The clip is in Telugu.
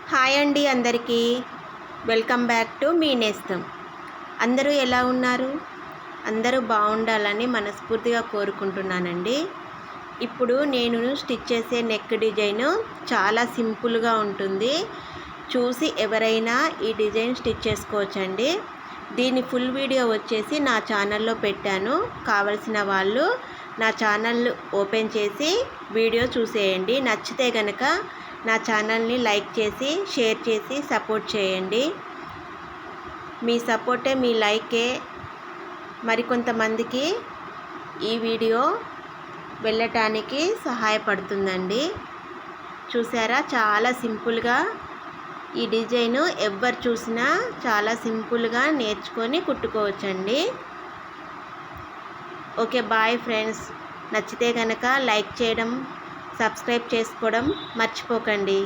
హాయ్ అండి అందరికీ వెల్కమ్ బ్యాక్ టు మీ నేస్తం. అందరూ ఎలా ఉన్నారు? అందరూ బాగుండాలని మనస్ఫూర్తిగా కోరుకుంటున్నానండి. ఇప్పుడు నేను స్టిచ్ చేసే నెక్ డిజైన్ చాలా సింపుల్గా ఉంటుంది. చూసి ఎవరైనా ఈ డిజైన్ స్టిచ్ చేసుకోవచ్చండి. దీని ఫుల్ వీడియో వచ్చేసి నా ఛానల్లో పెట్టాను. కావలసిన వాళ్ళు నా ఛానల్ ఓపెన్ చేసి వీడియో చూసేయండి. నచ్చితే కనుక నా ఛానల్ని లైక్ చేసి షేర్ చేసి సపోర్ట్ చేయండి. మీ సపోర్టే, మీ లైకే మరికొంతమందికి ఈ వీడియో వెళ్ళటానికి సహాయపడుతుందండి. చూసారా, చాలా సింపుల్గా ఈ డిజైను ఎవ్వరు చూసినా చాలా సింపుల్గా నేర్చుకొని కుట్టుకోవచ్చండి. Okay, bye friends. నచ్చితే కనుక లైక్ చేయడం, సబ్స్క్రైబ్ చేసుకోవడం మర్చిపోకండి.